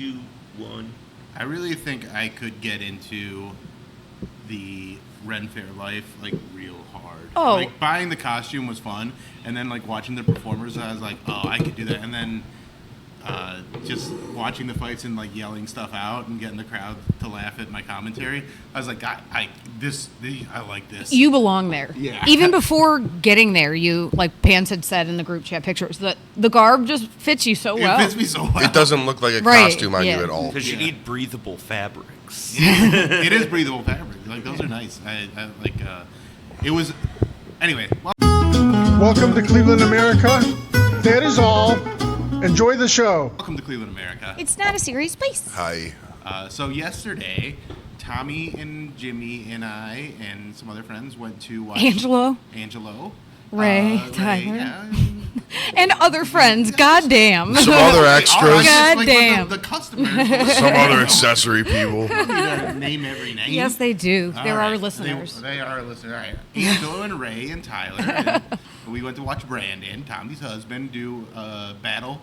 2, 1. I really think I could get into the Ren Faire life like real hard. Oh. Like buying the costume was fun, and then like watching the performers, I was like, oh, I could do that. And then just watching the fights and like yelling stuff out and getting the crowd to laugh at my commentary, I was like, I like this. You belong there. Yeah. Even before getting there, you, like Pans had said in the group chat pictures, that the garb just fits you so well. It fits me so well. It doesn't look like a Right, costume on yeah. you at all. Because you need breathable fabrics. It is breathable fabric. Like those are nice. I like. It was. Anyway. Welcome to Cleveland, America. That is all. Enjoy the show. Welcome to Cleveland, America. It's not a serious place. Hi. So yesterday, Tommy and Jimmy and I and some other friends went to watch Angelo, Ray, Tyler, yeah. and other friends. Goddamn. Some other extras. Goddamn. The customers. Some other accessory people. Name every name. Yes, they do. All They're right. our listeners. They are our listeners. All right. Angelo and Ray and Tyler. And we went to watch Brandon, Tommy's husband, do a battle.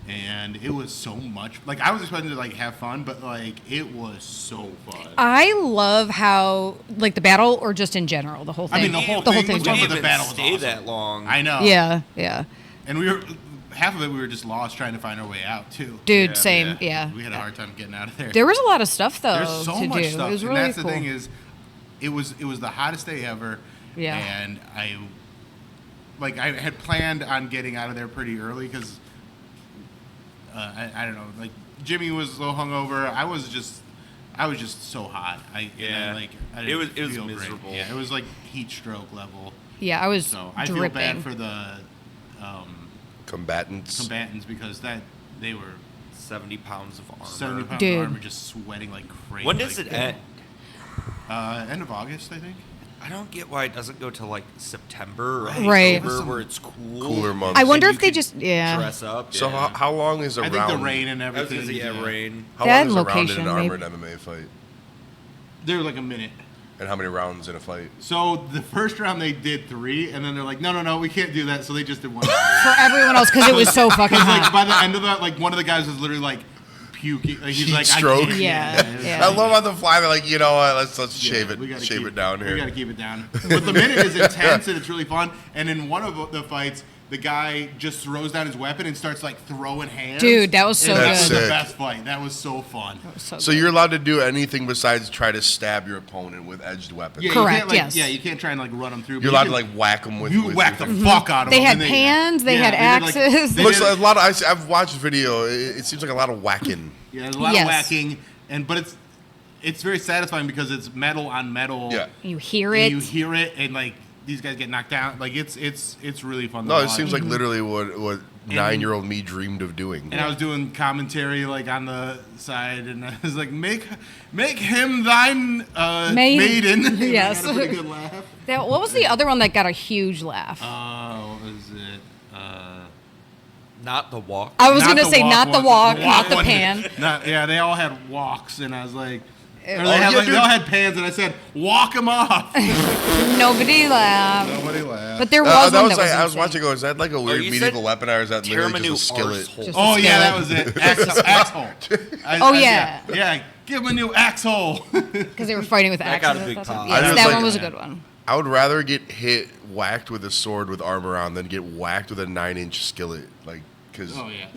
And it was so much. Like, I was expecting to, like, have fun, but, like, it was so fun. I love how, like, the battle, or just in general, the whole thing. I mean, the whole thing was didn't fun, but even the battle was stay awesome. that long. I know. Yeah. And we were, half of it, we were just lost trying to find our way out, too. Dude, Yeah, same, yeah. We had a hard time getting out of there. There was a lot of stuff, though, There's so to much do. stuff. It was And really that's cool. the thing is, it was the hottest day ever. Yeah. And I had planned on getting out of there pretty early because, I don't know, like, Jimmy was a little hungover. I was just so hot. I didn't It was feel great. miserable. Yeah, it was like heat stroke level. Yeah, I was So I dripping. feel bad for the Combatants. because they were 70 pounds of armor. 70 pounds Dude. of armor just sweating like crazy. When does it end? End of August, I think. I don't get why it doesn't go to like September or Right. October where it's cool. Cooler months. I wonder you if they could just, Dress up. So yeah. how long is a I round? think the rain and I was everything. gonna say, yeah, rain. How That long is a round in location, an armored maybe. MMA fight? They're like a minute. And how many rounds in a fight? So the first round they did 3, and then they're like, no, we can't do that. So they just did 1. for everyone else, because it was so fucking Like hot. by the end of that, like one of the guys was literally like puking. Like, he's Heat like, stroke? I can't. Yeah. I love on the fly. They're like, you know what? Let's Yeah, shave we gotta it keep- down here. We gotta keep it down. But the minute is intense and it's really fun. And in one of the fights, the guy just throws down his weapon and starts like throwing hands. Dude, that was so And that good. was the Sick. best fight. That was so fun. So So good. you're allowed to do anything besides try to stab your opponent with edged weapons. Yeah, Correct, You can't, like, yes. Yeah, you can't try and like run them through. You're but allowed you to can- like whack them with. You with whack the with- fuck out of They them. had and pans, they had did, like- axes. they Looks did- like a lot of. I've watched video. It seems like a lot of whacking. Yeah, there's a lot Yes. of whacking, but it's very satisfying because it's metal on metal. Yeah. You hear And it. you hear it, and like these guys get knocked out. Like it's really fun. To No, watch. it seems like literally what 9-year-old me dreamed of doing. And I was doing commentary like on the side, and I was like, "Make him thine maiden." And Yes. I had a pretty good laugh. What was the other one that got a huge laugh? What was it? Not the walk. I was Not going to the say walk not the one. walk, not the one. pan. Yeah, they all had walks, and I was like, or Oh, they all had pans, and I said, "Walk them off." Nobody laughed. Nobody laughed. But there was that one was that was like, I was insane. watching. Is that like a weird you medieval said weapon, or is that literally just a Terminu skillet? arsehole. Just Oh a yeah, that skillet. was it. Axhole. Oh, yeah. Yeah, give him a new axhole. Because they were fighting with That axes. got a at big that time. pop. Yes, I just that like- one was a good one. I would rather get whacked with a sword with armor on than get whacked with a 9-inch skillet. Like, because Oh yeah.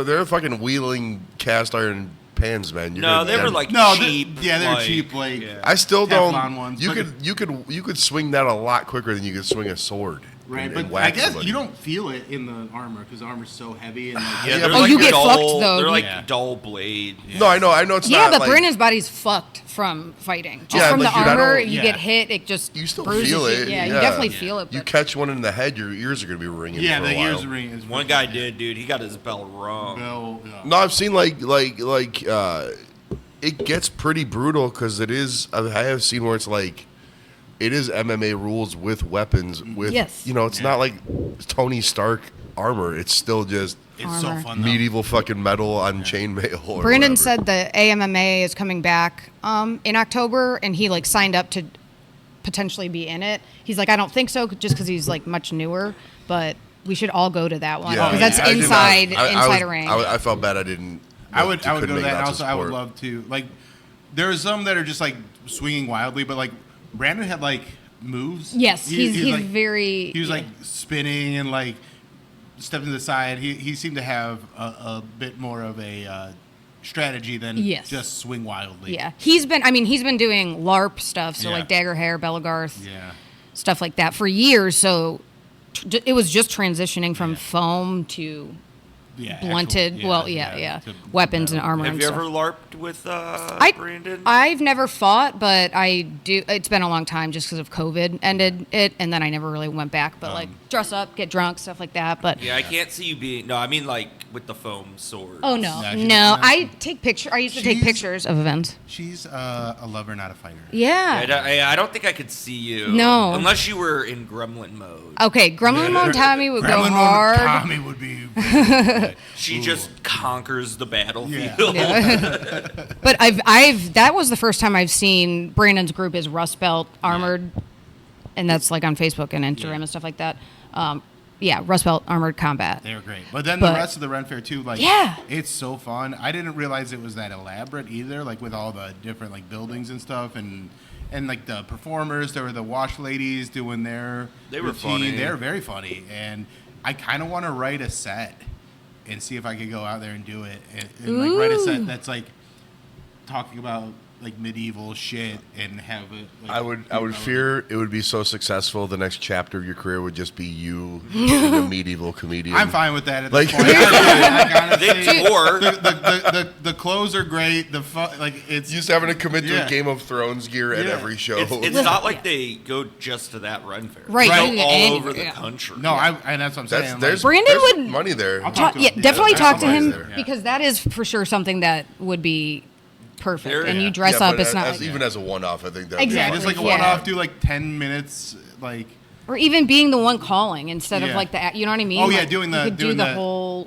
they're fucking wheeling cast iron pans, man. You're No, gonna they were dead. like No, cheap. they're like, cheap. Like yeah. I still Teflon don't. ones, You but- could swing that a lot quicker than you could swing a sword. right, and but whack I guess somebody. you don't feel it in the armor because the armor's so heavy and like, Yeah, Yeah, they're but like you get dull, fucked, though. They're like Yeah. dull blade. No, I know it's Yeah, not. but like, Brandon's body's fucked from fighting. Just Yeah, from like, the dude, I armor, don't- you yeah. get hit, it just You still bruises feel you. it. Yeah, you yeah. definitely feel it. You But catch one in the head, your ears are gonna be ringing. yeah, for the a while. ears ring is One guy did, dude. He got his bell wrong. Bell, No, I've seen like it gets pretty brutal because it is. I have seen where it's like it is MMA rules with weapons. With Yes. it's not like Tony Stark armor. It's still just It's so Armor. fun. Though. medieval fucking metal on chainmail. Or Brandon whatever. said the AMMA is coming back in October, and he like signed up to potentially be in it. He's like, I don't think so, just because he's like much newer, but we should all go to that one because that's I did not- inside I inside was- a ring. I felt bad I didn't. I would go to couldn't make that. And lots also, of I would sport. love to like. There's some that are just like swinging wildly, but like Brandon had like moves. Yes, he's like, very. He was like spinning and like stepping to the side. He seemed to have a bit more of a strategy than just swing wildly. Yeah, he's been doing LARP stuff, so Yeah. like Dagger Hair, Bellegarth, Yeah. stuff like that for years. So it was just transitioning from foam to blunted. to weapons and metal. armor. Have and you stuff. ever LARPed with Brandon? I've never fought, but I do. It's been a long time just because of COVID ended it, and then I never really went back. But like dress up, get drunk, stuff like that. But Yeah, I can't see you being. No, I mean like with the foam sword. oh no, Yeah, she no, doesn't have- I take picture. I used to take She's- pictures of events. She's a lover, not a fighter. Yeah. I don't think I could see you. No. Unless you were in Gremlin mode. Okay, Gremlin Mode Tommy would go Gremlin hard. Tommy would be. She just conquers the battlefield. But I've that was the first time I've seen Brandon's group is Rust Belt Armored, and that's like on Facebook and Instagram and stuff like that. Rust Belt Armored Combat. They're great. But then But- the rest of the Ren Faire too, like Yeah. it's so fun. I didn't realize it was that elaborate either, like with all the different like buildings and stuff and like the performers, there were the wash ladies doing their They were routine. funny. They're very funny. And I kinda wanna write a set and see if I could go out there and do it. And like write a set that's like talking about like medieval shit and have it like, I would fear it would be so successful. The next chapter of your career would just be you being a medieval comedian. I'm fine with that at Like- this point. I They honestly, tour. the clothes are great. The like it's Just having to commit to Yeah. a Game of Thrones gear at Yeah. every show. It's not like they go just to that Ren Fair. Right, They you go can all go over the anywhere. country. no, and that's what I'm saying. there's Brandon there's would- money there. I'll talk to him. Definitely Yeah, talk to that's him somebody's there. because that is for sure something that would be perfect. There- and yeah. you dress Yeah, up, but it's not as, like, even as a one-off. I think that Exactly. just like a Yeah. one-off, do like 10 minutes, like or even being the one calling instead of Yeah. like the you know what I mean? oh yeah, Like, doing you the could doing do the whole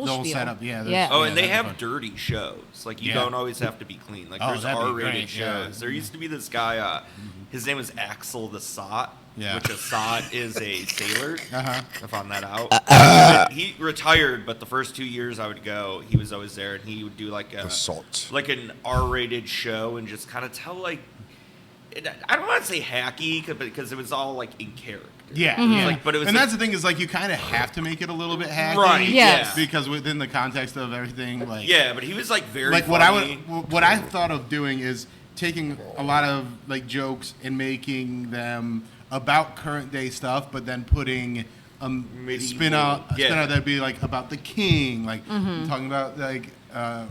spiel. setup. Yeah, Yeah. Oh, yeah, and they that'd be have fun. dirty shows. Like you Yeah. don't always have to be clean. Like Oh, there's that'd be R-rated great, yeah. shows. There used to be this guy. His name was Axel the Sot. Yeah. Which a Sot is a sailor. Uh-huh. I found that out. He retired, but the first 2 years I would go, he was always there, and he would do like The salt. like an R-rated show, and just kind of tell like. I don't want to say hacky because it was all like in character. Yeah, Mm-hmm. yeah. Like, but it was and like- that's the thing is like you kind of have to make it a little bit hacky, Right, Yes. yeah. Because within the context of everything, like Yeah, but he was like very like funny. what I thought of doing is taking a lot of like jokes and making them about current day stuff, but then putting Medieval, spin out yeah. that'd be like about the king, like Mm-hmm. talking about like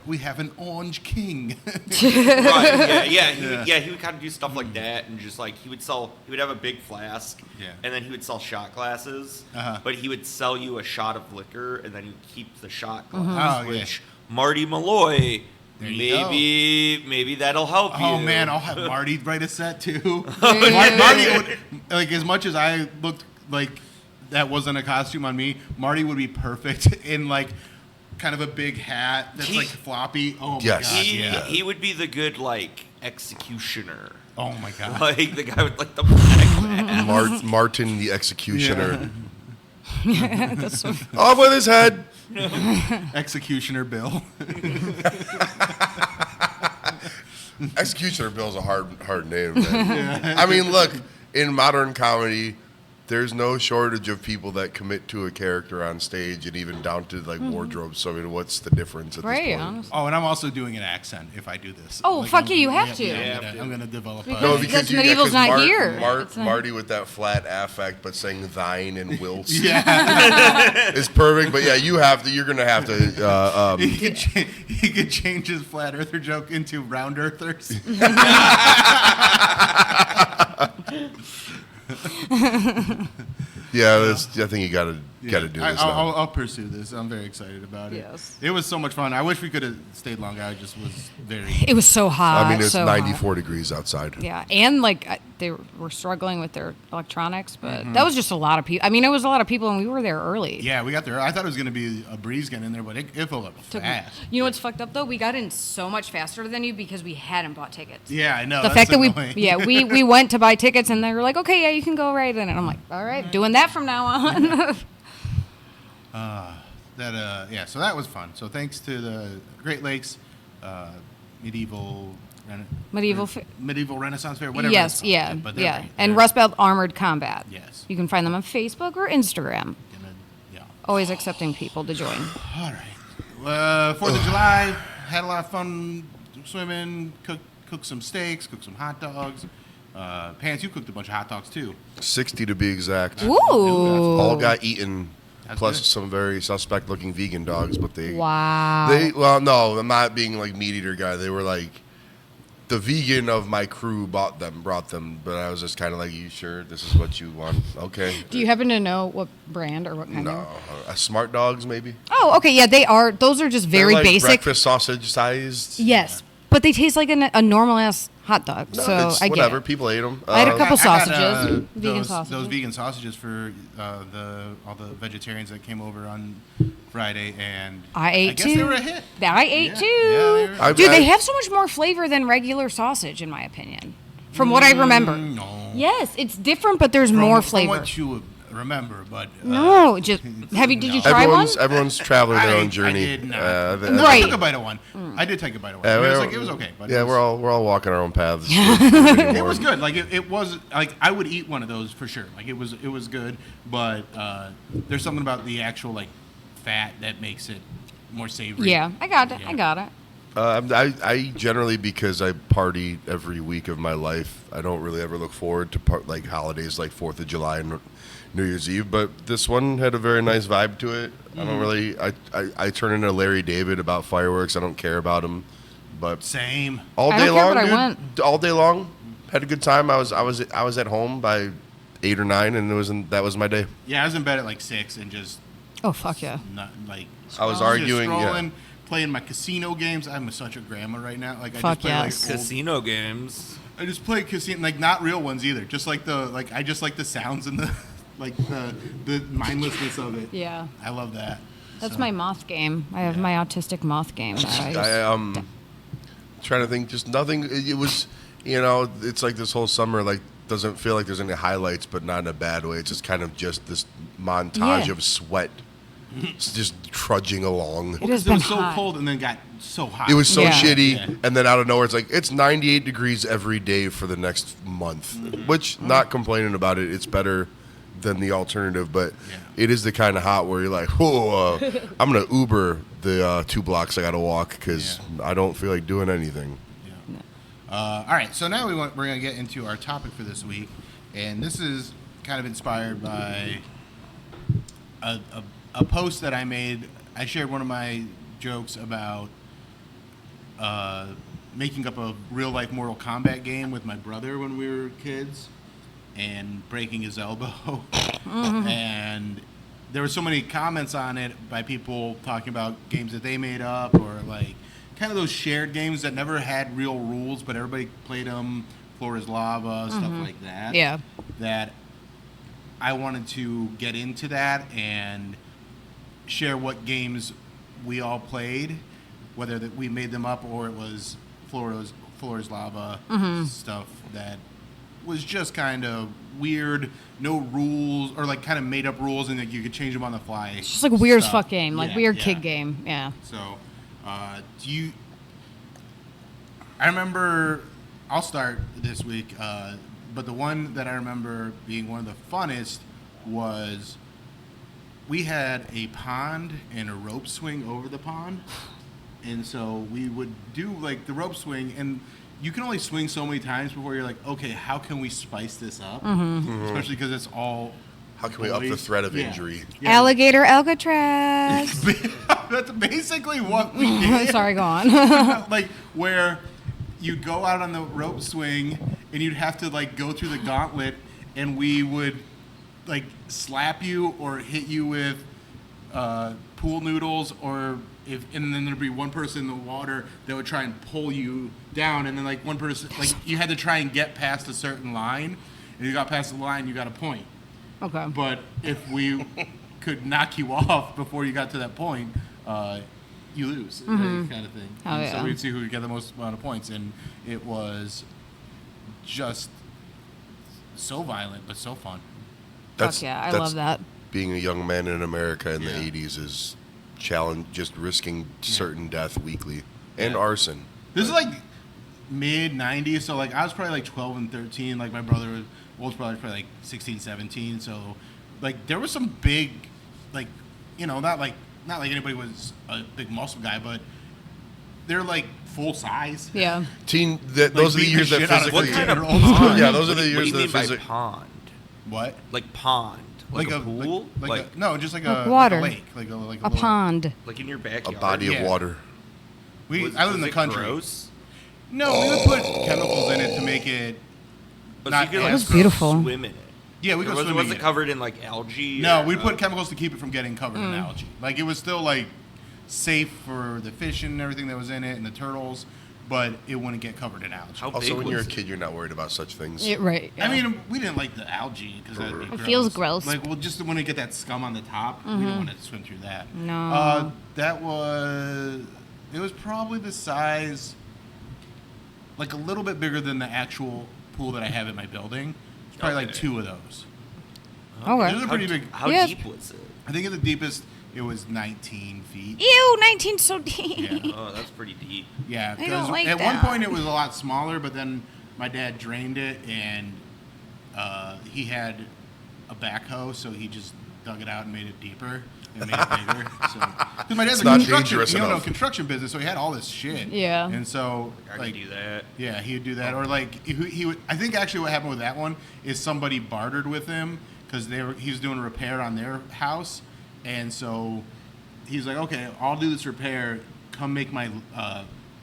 we have an orange king. Right, yeah, Yeah. he would kind of do stuff like that, and just like he would have a big flask, Yeah. and then he would sell shot glasses, Uh-huh. but he would sell you a shot of liquor, and then he'd keep the shot Mm-hmm. glass, Oh, yeah. which Marty Malloy, There you maybe that'll help you. Oh man, I'll have Marty write a set too. Marty would, like, as much as I looked like that wasn't a costume on me, Marty would be perfect in like kind of a big hat that's He- like floppy. Oh my Yes. god, he, yeah. he would be the good like executioner, Oh my god. like the guy with like the black mask. Martin the Executioner. That's so- Off with his head. Executioner Bill. Executioner Bill's a hard name, man. I mean, look, in modern comedy, there's no shortage of people that commit to a character on stage and even down to like wardrobes. So I mean, what's the difference at right, this point? honestly. Oh, and I'm also doing an accent if I do this. Oh, fuck yeah, you have to. I'm gonna develop. Because- No, That's because medieval's not here. It's not- Marty with that flat affect, but saying thine and whilst yeah, is perfect. But yeah, you're gonna have to. he could change his flat earther joke into round earthers. Yeah, I think you gotta do this now. I'll pursue this. I'm very excited about it. Yes. It was so much fun. I wish we could have stayed longer. I just was very. It was so hot. I mean, it's so hot. 94 degrees outside. Yeah, and like they were struggling with their electronics, but that was just a lot of people. I mean, it was a lot of people, and we were there early. Yeah, we got there. I thought it was going to be a breeze getting in there, but it filled up Took- fast. You know what's fucked up though? We got in so much faster than you because we hadn't bought tickets. Yeah, I know. The that's fact that annoying. we went to buy tickets and they were like, okay, yeah, you can go right in, and I'm like, all right, doing that from now on. So that was fun. So thanks to the Great Lakes medieval Renaissance Fair, whatever. Yes, it's called. yeah, But they're yeah. great. And They're- Rust Belt Armored Combat. Yes. You can find them on Facebook or Instagram. Yeah. Always accepting people to join. All right. 4th of July, had a lot of fun swimming, cooked some steaks, cooked some hot dogs. Pants, you cooked a bunch of hot dogs too. 60 to be exact. Ooh. All got eaten, That's plus good. some very suspect-looking vegan dogs, but they. Wow. Well, no, I'm not being like meat eater guy. They were like, the vegan of my crew brought them, but I was just kind of like, you sure this is what you want? Okay. Do you happen to know what brand or what kind No, of? Smart Dogs maybe. Oh, okay. Yeah, they are. Those are just very They're like basic. breakfast sausage sized. Yes, but they taste like a normal ass hot dog. No, so it's I get whatever. it. People ate them. I had a couple I got, sausages, vegan those, sausages. Those vegan sausages for all the vegetarians that came over on Friday, and I ate guess too. they were a hit. I ate Yeah, too. yeah, they were- Dude, they have so much more flavor than regular sausage, in my opinion. From what I remember. No. Yes, it's different, but there's more From flavor. what you remember, but No, just did you try one? Everyone's traveling their own I journey. did not. Right. I took a bite of one. I did take a bite of one. Yeah, It was okay. But Yeah, it was, we're all walking our own paths. It was good. Like it was like I would eat one of those for sure. Like it was good, but there's something about the actual like fat that makes it more savory. Yeah, I got it. Yeah. I got it. I generally, because I party every week of my life, I don't really ever look forward to like holidays like 4th of July and New Year's Eve. But this one had a very nice vibe to it. I don't really. I turn into Larry David about fireworks. I don't care about them. But Same. all I day don't care, long, but I dude, went. all day long, had a good time. I was at home by 8 or 9, and that was my day. Yeah, I was in bed at like 6 and just Oh fuck yeah. not like. I was just arguing, yeah. scrolling, playing my casino games. I'm such a grandma right now. Like I Fuck just play yes. like old, Casino games. I just play casino, like not real ones either. Just like I just like the sounds and the like the mindlessness of it. Yeah. I love that. That's So, my moth game. I have my autistic moth game. that I just- Trying to think, just nothing. It was, it's like this whole summer, like, doesn't feel like there's any highlights, but not in a bad way. It's just kind of just this montage Yeah. of sweat, it's just trudging along. It has It been was so hot. cold and then got so hot. It was so Yeah. shitty, Yeah. and then out of nowhere, it's like it's 98 degrees every day for the next month. Which, not complaining about it, it's better than the alternative, but Yeah. it is the kind of hot where you're like, whoa, I'm gonna Uber the 2 blocks I gotta walk because I don't feel like doing anything. All right, so now we're going to get into our topic for this week, and this is kind of inspired by a post that I made. I shared one of my jokes about making up a real-life Mortal Kombat game with my brother when we were kids and breaking his elbow. And there were so many comments on it by people talking about games that they made up or like kind of those shared games that never had real rules, but everybody played them, floor is lava, stuff like that. Yeah. That I wanted to get into that and share what games we all played, whether that we made them up or it was floor is lava stuff that was just kind of weird, no rules, or like kind of made up rules, and like you could change them on the fly. It's just like a weird as stuff. fuck game, like Yeah, weird yeah. kid game. Yeah. So, I remember. I'll start this week, but the one that I remember being one of the funnest was we had a pond and a rope swing over the pond, and so we would do like the rope swing, and you can only swing so many times before you're like, okay, how can we spice this up? Especially because it's all. How can we up the boys. threat of Yeah. injury? Yeah. Alligator Alcatraz. That's basically what we did. Sorry, go on. Like where you'd go out on the rope swing and you'd have to like go through the gauntlet, and we would like slap you or hit you with pool noodles, or and then there'd be one person in the water that would try and pull you down, and then like one person, like you had to try and get past a certain line, and you got past the line, you got a point. Okay. But if we could knock you off before you got to that point, you lose, kind of thing. Oh, And yeah. So we'd see who would get the most amount of points, and it was just so violent but so fun. Fuck yeah, I love that. Being a young man in America in Yeah. the 80s is challenge, just risking certain death weekly, and arson. This is like mid 90s, so like I was probably like 12 and 13. Like my oldest brother was probably like 16, 17. So like there was some big, like, you know, not like anybody was a big muscle guy, but they're like full size. Yeah. Those are the years that shit out of physically. What kind of Old pond? Yeah, those are the What do years you mean that by physically. pond? What? Like pond? Like a pool? Like no, just like Like a water. like a lake, like A little- pond. like in your A backyard? body Yeah. of water. I live in the it country. Gross? No, we would put chemicals in it to make it. But Not so you could, as like, That was beautiful. swim in it. Yeah, we Or go was, swimming. was in it covered in like algae? No, or, we put chemicals to keep it from getting covered Mm. in algae. Like it was still like safe for the fish and everything that was in it and the turtles, but it wouldn't get covered in algae. How Also, big when you're a was it? kid, you're not worried about such things. Right. I mean, we didn't like the algae because It feels gross. Like, well, just when you get that scum on the top, we don't want to swim through that. No. It was probably the size, like a little bit bigger than the actual pool that I have in my building. It's probably like Okay. 2 of those. Okay. Those are pretty big. How Yeah. deep was it? I think at the deepest, it was 19 feet. Ew, 19 so deep. Yeah. Oh, that's pretty deep. Yeah, I don't because like at one that. point it was a lot smaller, but then my dad drained it, and he had a backhoe, so he just dug it out and made it deeper and made it bigger. So, because my dad's It's a not construction, dangerous enough. construction business, so he had all this shit. Yeah. and so I like can do that. yeah, he would do that, or like he would. I think actually what happened with that one is somebody bartered with him because he was doing a repair on their house, and so he's like, okay, I'll do this repair. Come make my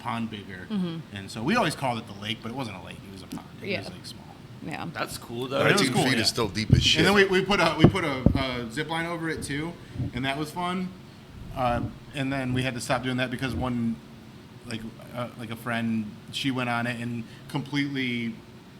pond bigger. And so we always called it the lake, but it wasn't a lake; it was a pond. It Yeah. was like small. Yeah. That's cool though. It was 19 cool, feet yeah. is still deep as shit. And then we put a zip line over it too, and that was fun. And then we had to stop doing that because one, like a friend, she went on it and completely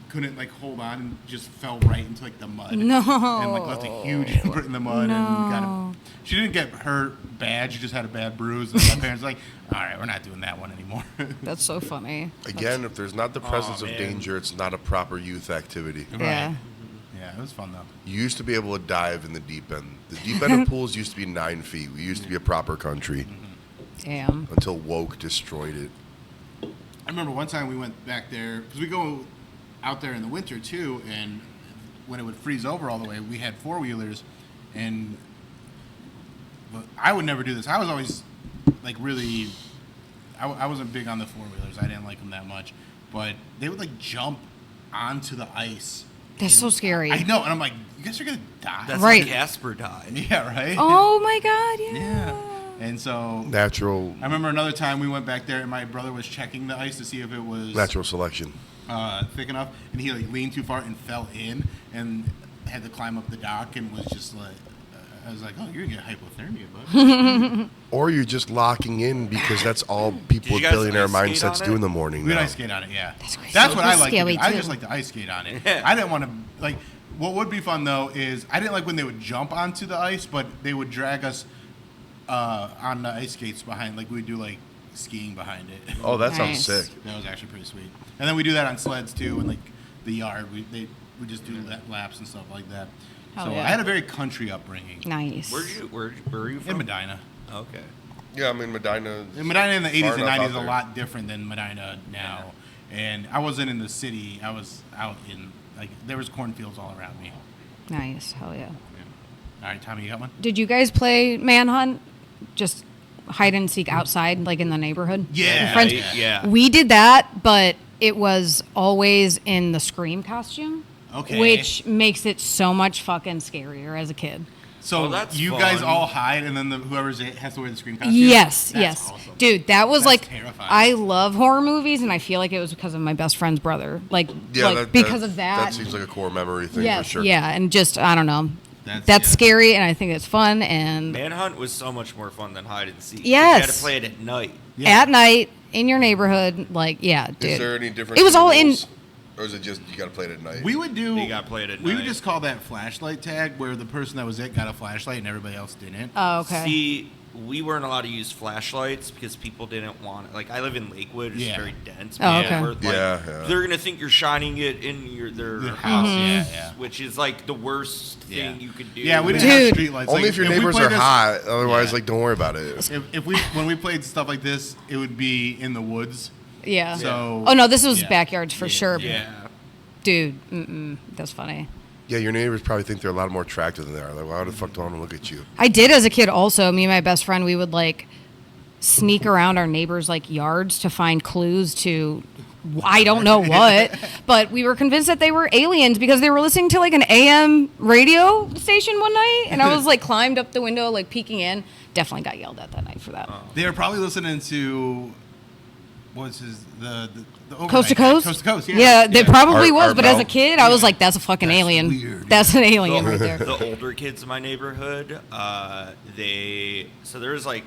couldn't like hold on and just fell right into like the mud. No. And like left a huge imprint in the mud and got No. it. She didn't get hurt bad. She just had a bad bruise. And my parents were like, all right, we're not doing that one anymore. That's so funny. Again, if there's not the presence of man. danger, it's not a proper youth activity. Yeah. Yeah, it was fun though. You used to be able to dive in the deep end. The deep end of pools used to be 9 feet. We used to be a proper country Damn. until woke destroyed it. I remember one time we went back there because we go out there in the winter too, and when it would freeze over all the way, we had 4-wheelers, and but I would never do this. I was always like really, I wasn't big on the 4-wheelers. I didn't like them that much, but they would like jump onto the ice. That's so scary. I know, and I'm like, you guys are gonna die. That's Right. like Casper died. Yeah, right. Oh my God. Yeah. Yeah. And so Natural I remember another time we went back there, and my brother was checking the ice to see if it was natural selection. thick enough, and he like leaned too far and fell in, and had to climb up the dock, and was just like, I was like, oh, you're gonna get hypothermia, bud. Or you're just locking in because that's all people you with guys billionaire ice skate mindsets on do it? in the morning We would now. ice skate on it, yeah. That's crazy. That's what I That's like to scary, do. I too. just like to ice skate on it. Yeah. I didn't want to like. What would be fun though is I didn't like when they would jump onto the ice, but they would drag us on the ice skates behind, like we would do like skiing behind it. Oh, that Nice. sounds sick. That was actually pretty sweet. And then we do that on sleds too, in like the yard. We just do laps and stuff like that. Hell So yeah. I had a very country upbringing Nice. Where were you in from? Medina. Okay. Yeah, I mean Medina. And Medina in the 80s Far and enough 90s out is a there. lot different than Medina now. And I wasn't in the city. I was out in, like, there was cornfields all around me. Nice. Hell yeah. All right, Tommy, you got one? Did you guys play Manhunt? Just hide and seek outside, like in the neighborhood? Yeah, With friends? yeah. We did that, but it was always in the Scream costume. Okay. Which makes it so much fucking scarier as a kid. So Oh, that's you guys fun. all hide, and then whoever has to wear the screen costume? Yes, That's yes. awesome. Dude, that was That's like terrifying. I love horror movies and I feel like it was because of my best friend's brother. Like, Yeah, like because of that. That seems like a core memory thing yes, for sure. yeah, and just I don't know. That's- That's yeah. scary and I think it's fun and Manhunt was so much more fun than hide and seek. Yes. You had to play it at night. Yeah. at night in your neighborhood, like yeah, dude. Is there any difference? It was in the all in rules? Or is it just you got to play it at night? We would do. You gotta play it at We would night. just call that flashlight tag, where the person that was it got a flashlight and everybody else didn't. Oh, okay. See, we weren't allowed to use flashlights because people didn't want it. Like, I live in Lakewood, it's Yeah. very dense. Oh, okay. Where, like, Yeah. they're gonna think you're shining it in their house, which is like the worst thing you could do. Yeah, we didn't Dude. have streetlights. Only Like, if your we neighbors played are this- hot. Otherwise, Yeah. like, don't worry about it. When we played stuff like this, it would be in the woods. Yeah. So Oh no, this was yeah. backyards for sure. Yeah. Dude, that's funny. Yeah, your neighbors probably think they're a lot more attractive than they are. Like, why the fuck do I want to look at you? I did as a kid also. Me and my best friend, we would like sneak around our neighbors' like yards to find clues to I don't know what, but we were convinced that they were aliens because they were listening to like an AM radio station one night, and I was like climbed up the window like peeking in. Definitely got yelled at that night for that. they were probably listening to what's his the overnight Coast to guy. Coast? Coast to Coast. Yeah, they probably Art- was, Art but as a Bell. kid, I was like, that's a fucking That's alien. weird, That's an alien right there. The older kids in my neighborhood, so there's like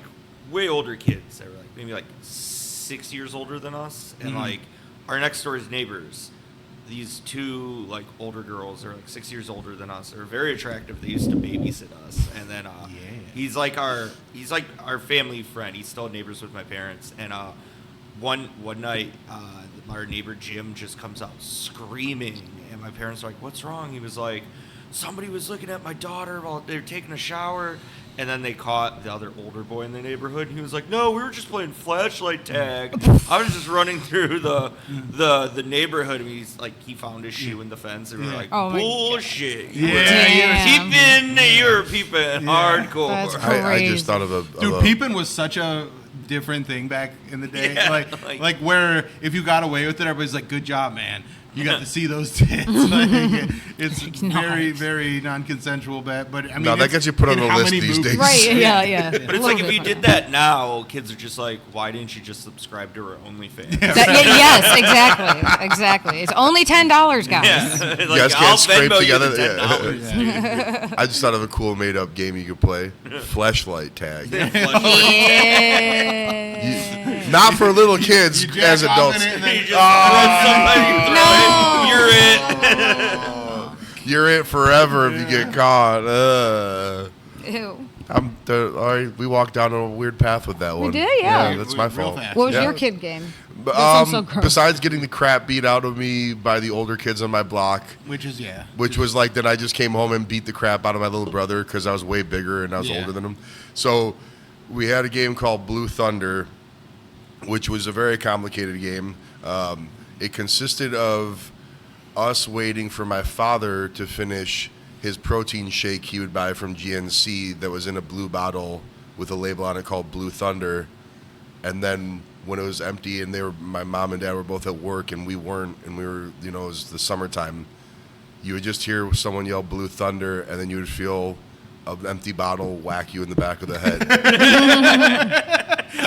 way older kids. They were like maybe like 6 years older than us, and like our next door's neighbors. These two like older girls are like 6 years older than us. They're very attractive. They used to babysit us, and then he's like our family friend. He's still neighbors with my parents, and one night our neighbor Jim just comes out screaming, and my parents are like, "What's wrong?" He was like, "Somebody was looking at my daughter while they were taking a shower." And then they caught the other older boy in the neighborhood, and he was like, "No, we were just playing flashlight tag. I was just running through the neighborhood." And he's like, he found his shoe in the fence, and we're like, Oh my "Bullshit! Damn. You were peeping hardcore." That's I Crazy. just thought of a Dude, peeping was such a different thing back in the day. Yeah, like where if you got away with it, everybody's like, "Good job, man. You got to see those tits." Like, it's very, very non-consensual, but I mean, No, that it's gets you put on in the how list many these movies- days. Right, yeah. But it's like if you did that now, kids are just like, "Why didn't you just subscribe to her OnlyFans?" Yes, exactly. It's only $10, guys. Yeah, like, You guys I'll can't scrape Venmo you together. the $10. I just thought of a cool made-up game you could play: flashlight tag. Yeah. Not for little kids, You jack as off adults. in it and You then- just run somebody, throw it, you're it. You're it forever if you get caught. Ew. All right, we walked down a weird path with that one. did, yeah. That's my Real fault. fast. What was Yeah. your kid game? But, That sounds so gross. besides getting the crap beat out of me by the older kids on my block, which is which was like, then I just came home and beat the crap out of my little brother because I was way bigger and I was Yeah. older than him. So we had a game called Blue Thunder, which was a very complicated game. It consisted of us waiting for my father to finish his protein shake he would buy from GNC that was in a blue bottle with a label on it called Blue Thunder. And then when it was empty and my mom and dad were both at work and we weren't, and we were, it was the summertime, you would just hear someone yell Blue Thunder, and then you would feel an empty bottle whack you in the back of the head.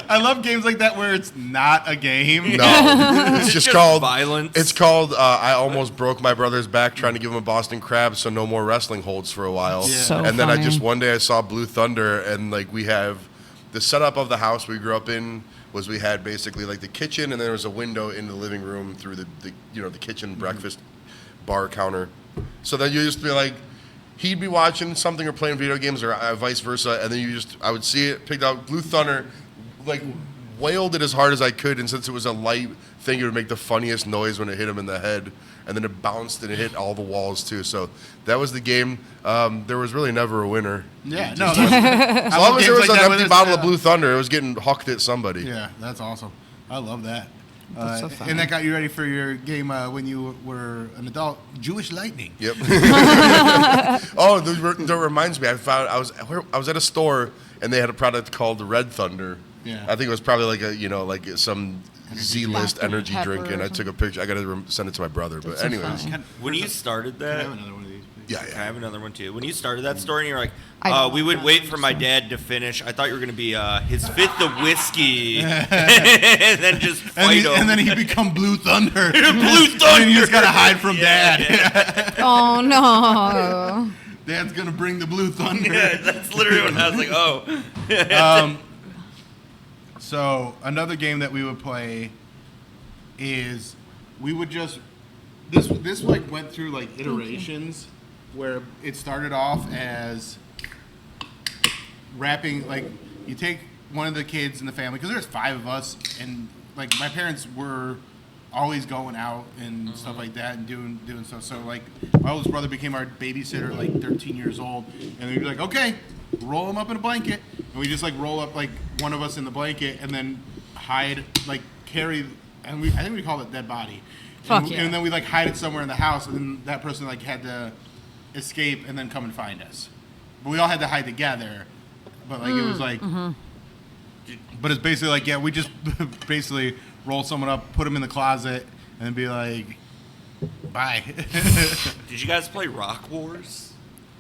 I love games like that where it's not a game. No, it's just called violence. It's called I almost broke my brother's back trying to give him a Boston Crab, so no more wrestling holds for a while. Yeah. So And then funny. one day I saw Blue Thunder, and like we have the setup of the house we grew up in was we had basically like the kitchen, and there was a window into the living room through the kitchen breakfast bar counter. So then you just be like, he'd be watching something or playing video games or vice versa, and then I would see it, picked out Blue Thunder, like wailed it as hard as I could, and since it was a light thing, it would make the funniest noise when it hit him in the head, and then it bounced and it hit all the walls too. So that was the game. There was really never a winner. Yeah, no. As long as there was an empty bottle of Blue. Blue Thunder, it was getting hucked at somebody. Yeah, that's awesome. I love that. That's so funny. And that got you ready for your game when you were an adult. Jewish Lightning. Yep. Oh, that reminds me. I was at a store and they had a product called Red Thunder. Yeah. I think it was probably like some Z-list Dr. energy Pepper drink, and or I took a picture. I got to send it to my brother. But That's so anyways, funny. When you started Can I that, have another one of these, please? yeah, I yeah. have another one too. When you started that story, and you're like, I- we would wait for my dad to finish. I thought you were going to be his fifth of whiskey, and then just fight him. And then he become Blue Thunder. Blue And Thunder. you just gotta hide from Dad. Oh no. Dad's gonna bring the Blue Thunder. Yeah, that's literally what I was like. Oh, So another game that we would play is we would just this like went through like iterations where it started off as wrapping like you take one of the kids in the family, because there's 5 of us, and like my parents were always going out and stuff like that and doing stuff. So like my oldest brother became our babysitter like 13 years old, and we'd be like, okay, roll him up in a blanket, and we just like roll up like one of us in the blanket and then hide, like carry, and I think we called it dead body. Fuck yeah. And then we like hide it somewhere in the house, and then that person like had to escape and then come and find us. But we all had to hide together. But like it was like, but it's basically like, yeah, we just basically roll someone up, put them in the closet, and then be like, bye. Did you guys play Rock Wars?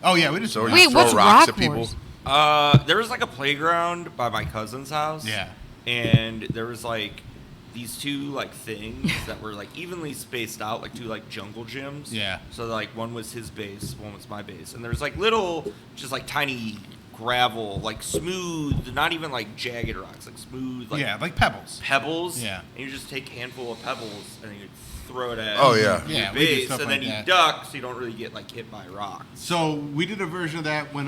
Oh yeah, we just So Wait, you throw what's rocks Rock at people. Wars? There was like a playground by my cousin's house. Yeah. And there was like these 2 like things that were like evenly spaced out, like 2 like jungle gyms. Yeah. So like one was his base, one was my base, and there's like little, just like tiny gravel, like smooth, not even like jagged rocks, like smooth, like yeah, like pebbles. pebbles. Yeah. And you just take a handful of pebbles and you throw it at Oh, yeah. your Yeah, we do base, stuff and like then you that. duck so you don't really get like hit by rocks. So we did a version of that when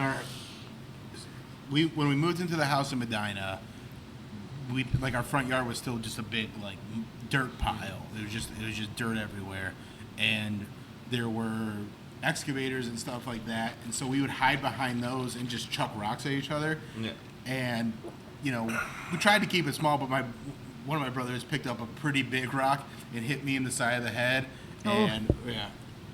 we moved into the house in Medina. We like our front yard was still just a big like dirt pile. It was just dirt everywhere, and there were excavators and stuff like that. And so we would hide behind those and just chuck rocks at each other. Yeah. And you know, we tried to keep it small, but one of my brothers picked up a pretty big rock and hit me in the side of the head, and yeah,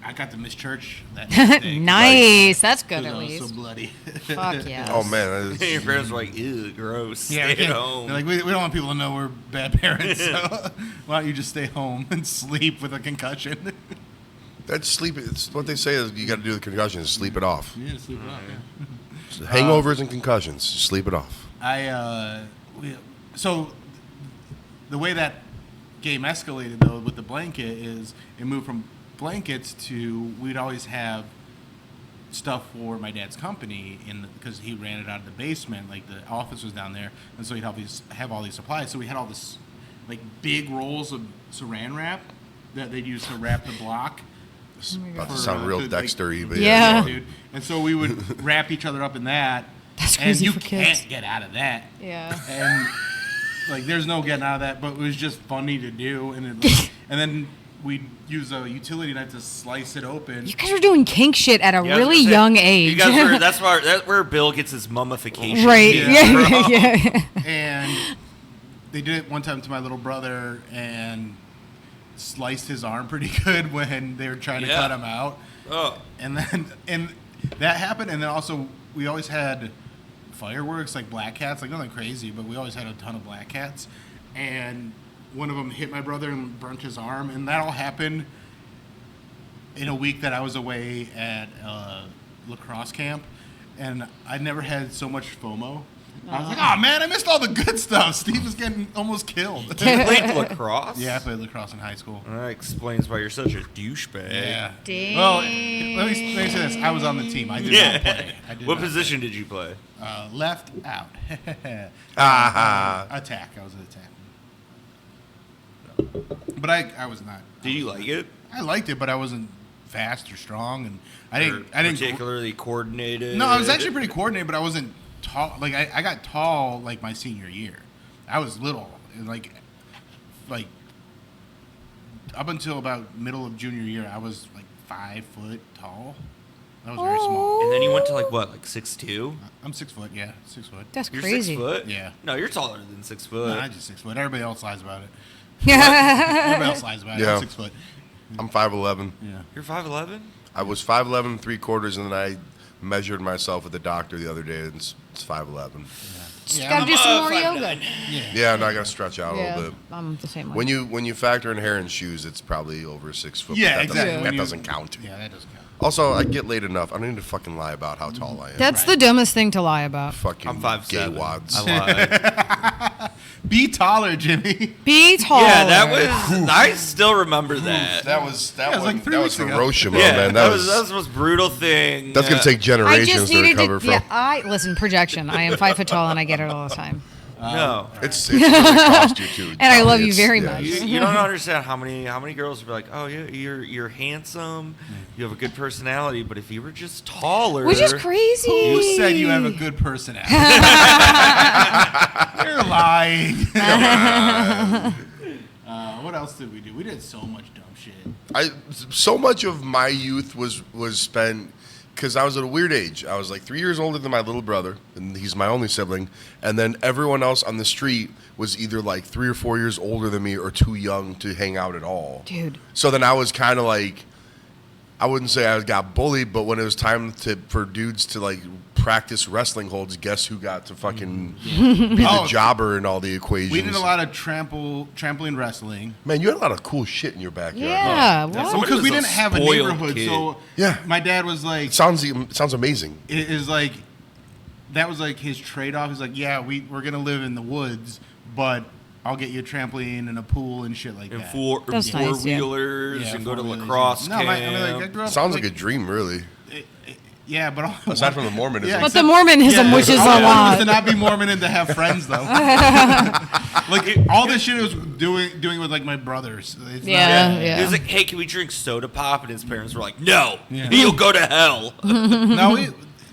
I got to miss church that next day. Nice. That's good 'Cause at I was least. so bloody. Fuck yeah. Oh man, that Your is, parents were like, ew, gross. Yeah, Stay at home. They're like we don't want people to know we're bad parents. So why don't you just stay home and sleep with a concussion? that's sleep. It's what they say is you got to do the concussion is sleep it off. Yeah, sleep it off. Yeah. Hangovers and concussions, sleep it off. So the way that game escalated though with the blanket is it moved from blankets to we'd always have stuff for my dad's company because he ran it out of the basement, like the office was down there, and so he'd have all these supplies. So we had all this like big rolls of saran wrap that they'd use to wrap the block. It's about to For, sound real like- Dexter-y, but Yeah. dude. And so we would wrap each other up in that. That's and crazy you for kids. can't get out of that. Yeah. And like, there's no getting out of that. But it was just funny to do. And it, and then we'd use a utility knife to slice it open. You guys are doing kink shit at a Yeah, I was really gonna say, young You age. guys were, that's where Bill gets his mummification. right. Yeah. Yeah. And they did it one time to my little brother and sliced his arm pretty good when they were trying to Yeah. cut him out. Oh. And that happened. And then also we always had fireworks, like black cats, like nothing crazy, but we always had a ton of black cats. And one of them hit my brother and burnt his arm. And that all happened in a week that I was away at lacrosse camp. And I never had so much FOMO. I was like, oh man, I missed all the good stuff. Steve was getting almost killed. You played lacrosse? Yeah, I played lacrosse in high school. That explains why you're such a douchebag. Yeah. Dang. Well, let me say this. I was on the team. I did not play. I did What not position did you play? play. Left out. Ah. Attack. I was an attack. But I was not. Did you like it? I liked it, but I wasn't fast or strong, and I Or didn't. particularly coordinated. No, I was actually pretty coordinated, but I wasn't tall. Like I got tall like my senior year. I was little, and like up until about middle of junior year, I was like 5 foot tall. I was very small. And then you went to like what, like 6'2"? I'm 6 foot. Yeah, 6 foot. That's You're crazy. 6 foot? Yeah. No, you're taller than 6 foot. No, I'm just 6 foot. Everybody else lies about it. Yeah. Everybody else lies about it. Yeah. I'm 6 foot. I'm 5'11". Yeah. You're 5'11"? I was 5'11" 3/4, and then I measured myself with the doctor the other day, and it's 5'11". Yeah, Gotta I'm do some more 5'9". yoga. Yeah, and I got to stretch out a Yeah, little bit. I'm the same way. When you factor in hair and shoes, it's probably over 6 foot. but Yeah, that exactly. Doesn't, When that you- doesn't count. Yeah, that doesn't count. Also, I get laid enough. I don't need to fucking lie about how tall I am. That's the dumbest thing to lie about. fucking I'm 5'7". gay wads. I lied. Be taller, Jimmy. Be taller. Yeah, that was. I still remember that. That was was like 3 weeks ago. Hiroshima, yeah, man. that was the most brutal thing. that's gonna take I generations just to needed recover to. from. Yeah, listen. Projection. I am 5 foot tall, and I get it all the time. No. It's gonna cost you too. And I love you It's- very yeah, much. You don't understand how many girls would be like, oh, you're handsome, you have a good personality, but if you were just taller, Which is crazy. Who said you have a good personality? You're lying. What else did we do? We did so much dumb shit. So much of my youth was spent because I was at a weird age. I was like 3 years older than my little brother, and he's my only sibling. And then everyone else on the street was either like 3 or 4 years older than me or too young to hang out at all. Dude. So then I was kind of like, I wouldn't say I got bullied, but when it was time for dudes to like practice wrestling holds, guess who got to fucking be the jobber in all the equations? We did a lot of trampoline wrestling. Man, you had a lot of cool shit in your backyard. Yeah. Yeah, What? somebody Because we was a didn't have a spoiled neighborhood, kid. so Yeah. my dad was like, Sounds amazing. it is like, that was like his trade-off. He's like, yeah, we're gonna live in the woods, but I'll get you a trampoline and a pool and shit like and that. That's nice, yeah. four-wheelers Yeah, and go to four-wheelers, lacrosse yeah. camp. I mean, like, I grew up, Sounds like a dream, really. Yeah, but Aside from the Mormonism. Yeah, But the Mormonism, which is a I wanted lot. to not be Mormon and to have friends though. Like all this shit I was doing with like my brothers. It's Yeah, He yeah. was like, hey, can we drink soda pop? And his parents were like, no, Yeah. you'll go to hell. No,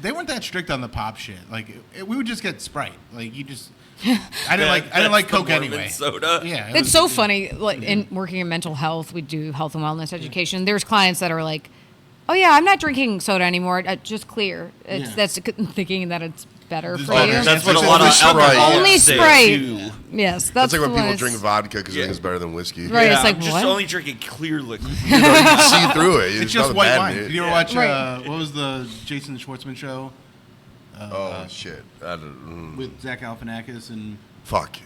they weren't that strict on the pop shit. Like we would just get Sprite. Like you just. I didn't like That's the Coke Mormon anyway. soda. Yeah, it It's was- so funny. Like in working in mental health, we do health and wellness education. There's clients that are like, "Oh yeah, I'm not drinking soda anymore. Just clear." Yeah. That's thinking that it's better for Oh, you. That's what a It's lot of only Sprite. alcoholics Only say, Sprite. too. Yes, That's like when the people one drink is- vodka because Yeah. they think it's better than whiskey. Right. Yeah, it's like, I'm just what? only drinking clear liquid. You know, you can see through it. It's just nothing white bad wine. in Did it. you ever watch Right. what was the Jason Schwartzman show Oh, shit. with Zach Galifianakis and? Fuck.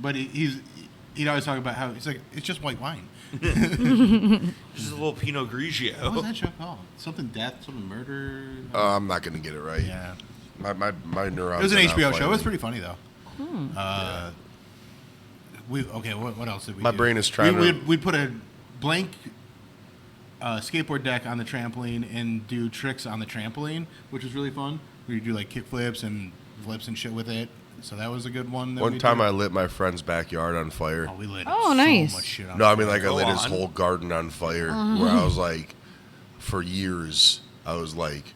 But he'd always talk about how he's like it's just white wine. Just a little Pinot What was Grigio. that show called? Something death, something murder. I'm not going to get it right. Yeah, My neurons. it was an are not HBO show. It firing. was pretty funny though. What else did we? My do? brain is trying to- We'd put a blank skateboard deck on the trampoline and do tricks on the trampoline, which was really fun. We'd do like kick flips and flips and shit with it. So that was a good one. That One we time did. I lit my friend's backyard on fire. we lit Oh, so nice. much shit on No, I mean fire. like I Go lit his on. whole garden on fire. Where I was like, for years, I was like,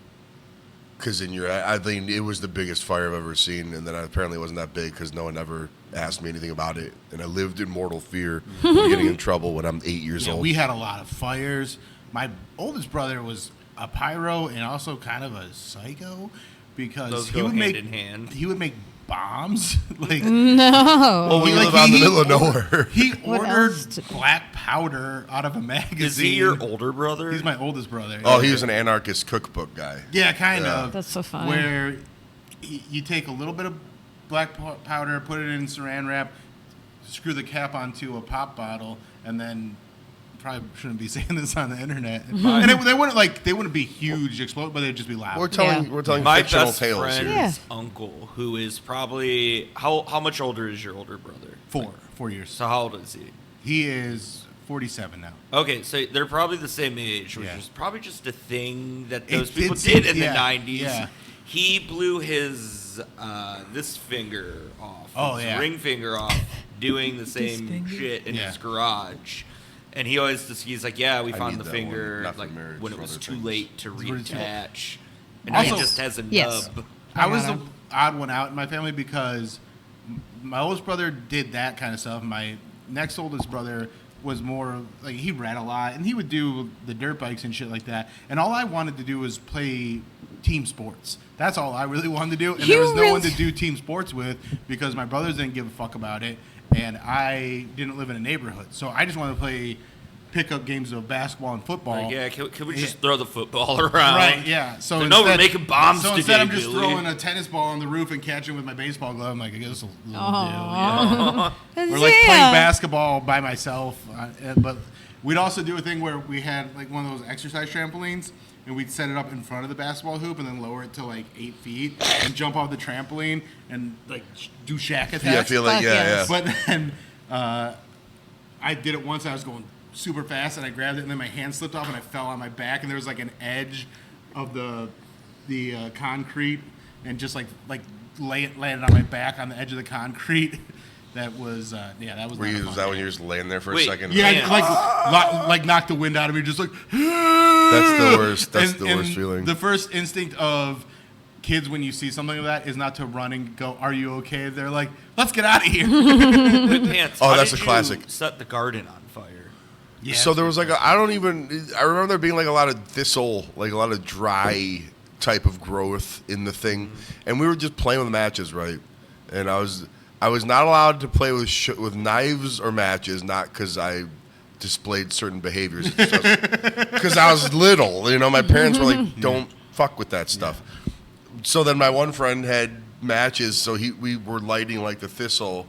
because I think it was the biggest fire I've ever seen, and then apparently it wasn't that big because no one ever asked me anything about it, and I lived in mortal fear of getting in trouble when I'm 8 years Yeah, old. we had a lot of fires. My oldest brother was a pyro and also kind of a psycho because Those he go would hand make in hand. he would make bombs like No. Well, we he- live like, out in the he- middle of nowhere. he What ordered else to- black powder out of a magazine. Is he your older brother? He's my oldest brother. Oh, he was an anarchist cookbook guy. Yeah, kind Yeah. of. That's so funny. Where you take a little bit of black powder, put it in saran wrap, screw the cap onto a pop bottle, and then probably shouldn't be saying this on the internet. And they wouldn't be huge explode, but they'd just be loud. We're telling Yeah. fictional best tales friend's here. Yeah. uncle, who is probably how much older is your older brother? 4 years. So how old is he? He is 47 now. Okay, so they're probably the same age, which Yeah. is probably just a thing that those It- people it's- did in yeah, the 90s. yeah. He blew his this finger off, Oh, his yeah. ring finger off, doing the same shit in Yeah. his garage. And he always he's like, yeah, we I found need the that one, finger not for like marriage, when it for was other too things. late to really too late. reattach, and now he Also- just has a Yes. nub. I was got the him. odd one out in my family because my oldest brother did that kind of stuff. My next oldest brother was more like he read a lot and he would do the dirt bikes and shit like that. And all I wanted to do was play team sports. That's all I really wanted to do. And there was no one to do team sports with because my brothers didn't give a fuck about it. And I didn't live in a neighborhood. So I just wanted to play pickup games of basketball and football. Like, yeah, can we Yeah. just throw the football around? Right, yeah. So Like, no, we're making bombs So today, instead, I'm just Billy. throwing a tennis ball on the roof and catching with my baseball glove. I'm like, I guess this will do. Aw. Or like playing basketball by myself. But we'd also do a thing where we had like one of those exercise trampolines, and we'd set it up in front of the basketball hoop and then lower it to like 8 feet and jump off the trampoline and like do shack attacks. Yeah, I feel like Fuck yeah, yes. yeah. But then I did it once. I was going super fast, and I grabbed it, and then my hand slipped off, and I fell on my back, and there was like an edge of the concrete, and just like landed on my back on the edge of the concrete. That was that was. Was that when you were just laying there for a second? Yeah, Man. like knocked the wind out of me, just like. That's the worst. That's the worst and feeling. The first instinct of kids when you see something like that is not to run and go, "Are you okay?" They're like, "Let's get out of here." Pants, Oh, how that's did a classic. you set the garden on fire. Yeah. So there was like I remember there being like a lot of thistle, like a lot of dry type of growth in the thing, and we were just playing with matches, right? And I was not allowed to play with knives or matches, not because I displayed certain behaviors, because I was little. You know, my parents were like, "Don't fuck with that stuff." So then my one friend had matches, so we were lighting like the thistle,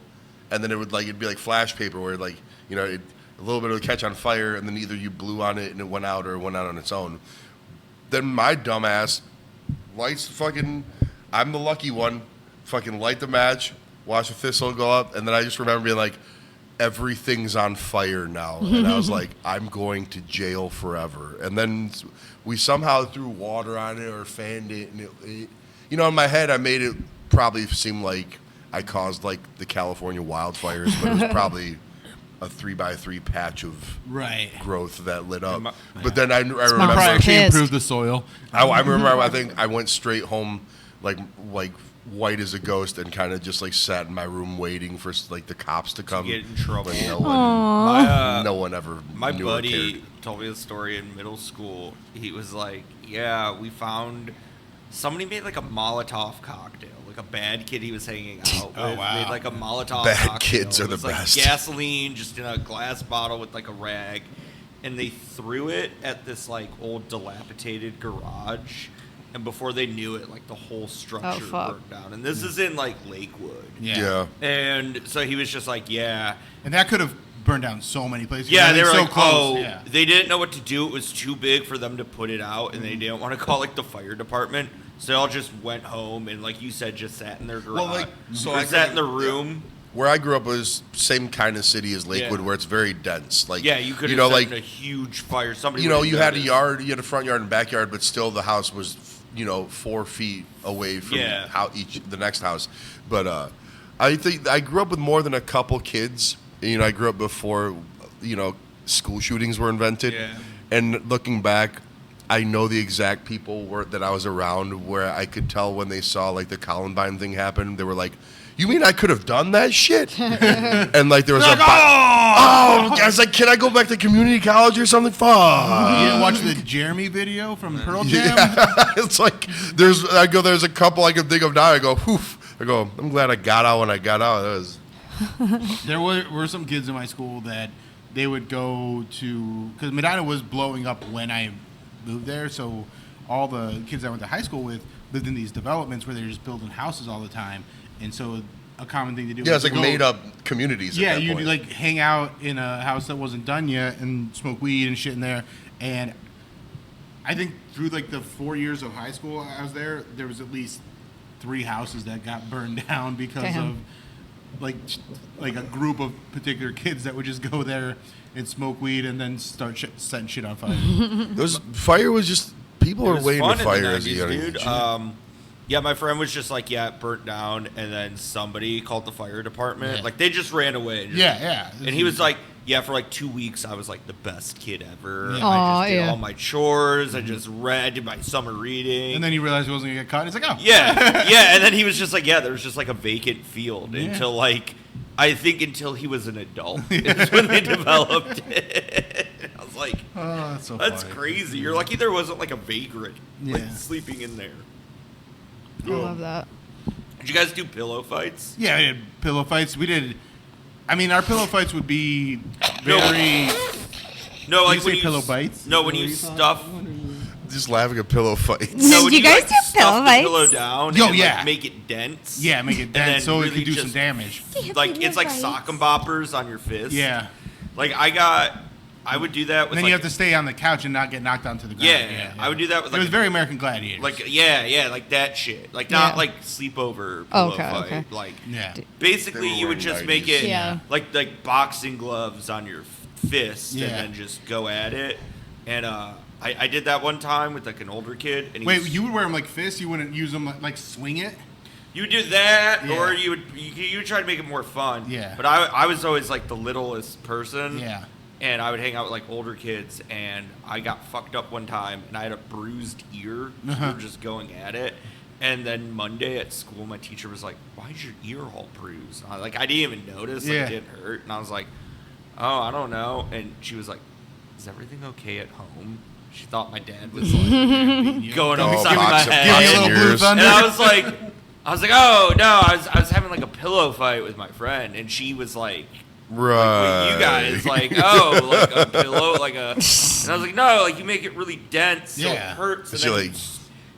and then it'd be like flash paper where like a little bit of catch on fire, and then either you blew on it and it went out or it went out on its own. Then my dumbass lights fucking. I'm the lucky one. Fucking light the match, watch the thistle go up, and then I just remember being like, everything's on fire now, and I was like, I'm going to jail forever. And then we somehow threw water on it or fanned it, and it in my head I made it probably seem like I caused like the California wildfires, but it was probably a 3x3 patch of growth that lit up. But then I remember actually improved the soil. I remember I think I went straight home like white as a ghost and kind of just like sat in my room waiting for like the cops to come. Get in trouble. But no one ever. My knew or buddy cared. told me the story in middle school. He was like, "Yeah, we found somebody made like a Molotov cocktail. Like a bad kid he was hanging out with made like a Molotov Bad cocktail. kids are It the was like best. gasoline just in a glass bottle with like a rag, and they threw it at this like old dilapidated garage." And before they knew it, like the whole structure burned down. And this is in like Lakewood. Yeah. And so he was just like, yeah. And that could have burned down so many places. Yeah, they were so like, close. they didn't know what to do. It was too big for them to put it out, and they didn't want to call like the fire department. So they all just went home and, like you said, just sat in their garage. Well, like, so or I sat in kinda- the room. Where I grew up was same kind of city as Lakewood, Yeah. where it's very dense. Like Yeah, you could you have know, set like in a huge fire. Somebody you know, would've you had a noticed. yard, you had a front yard and backyard, but still the house was 4 feet away from Yeah. how the next house. But I think I grew up with more than a couple kids. I grew up before school shootings were invented. Yeah. And looking back, I know the exact people that I was around where I could tell when they saw like the Columbine thing happen. They were like, "You mean I could have done that shit?" And like there was I was like, "Can I go back to community college or something?" Fuck. You didn't watch the Jeremy video from Pearl Jam? It's like there's a couple I can think of now. I go, "Whew." I go, "I'm glad I got out when I got out." That was There were some kids in my school that they would go to, because Medina was blowing up when I moved there, so all the kids I went to high school with lived in these developments where they were just building houses all the time, and so a common thing to do. yeah, was it's like to go- made up communities. Yeah, at that you'd point. like hang out in a house that wasn't done yet and smoke weed and shit in there. And I think through like the 4 years of high school I was there was at least 3 houses that got burned down because Damn. of like a group of particular kids that would just go there and smoke weed and then start setting shit on fire. Fire was just people It were was way fun into in the fire as a 90s, young dude. age. Yeah, my friend was just like, yeah, it burnt down, and then somebody called the fire department. Yeah. Like, they just ran away. Yeah. And he was like, yeah, for like 2 weeks, I was like the best kid ever. Yeah. I just did yeah. all my chores. I just read, I did my summer reading. And then he realized he wasn't gonna get caught. He's like, oh. yeah. And then he was just like, yeah, there was just like a vacant field Yeah. until like, I think until he was an adult is when they developed it. I was like, Oh, that's so that's funny. crazy. You're lucky there wasn't like a vagrant like Yeah. sleeping in there. I love that. Did you guys do pillow fights? Yeah, we did pillow fights. I mean, our pillow fights would be very. No, Did like you say when you pillow bites? No, when you stuff. Just laughing at pillow fights. No, when You guys like, do stuff pillow the fights? pillow down Yo, and yeah. like, make it dense. Yeah, make it then dense so it really can do some just- damage. Like it's like sock and boppers on your fist. Yeah. Like I would do that with And then like, you have to stay on the couch and not get knocked onto the ground. Yeah, I would do that with, It like, was very American Gladiators. like like that shit. Like not Yeah. like sleepover pillow Okay, fight. okay. Like yeah. basically They you were would just 90s. make it Yeah. like boxing gloves on your fist Yeah. and then just go at it. And I did that one time with like an older kid. And he Wait, was- you would wear them like fists? You wouldn't use them like swing it? You would do that, Yeah. or you would try to make it more fun. Yeah. But I was always like the littlest person. Yeah. And I would hang out with like older kids, and I got fucked up one time, and I had a bruised ear. So we were just going at it. And then Monday at school, my teacher was like, "Why is your ear all bruised?" I didn't even notice. Like, Yeah. it didn't hurt. And I was like, "Oh, I don't know." And she was like, "Is everything okay at home?" She thought my dad was like going upside my box of head. Give me a box little of blue ears. thunder. And I was like, "Oh no!" I was having like a pillow fight with my friend, and she was like, Right. "You guys like, oh, like a pillow, like a," and I was like, "No, like you make it really dense, so it Yeah. hurts." And She then like-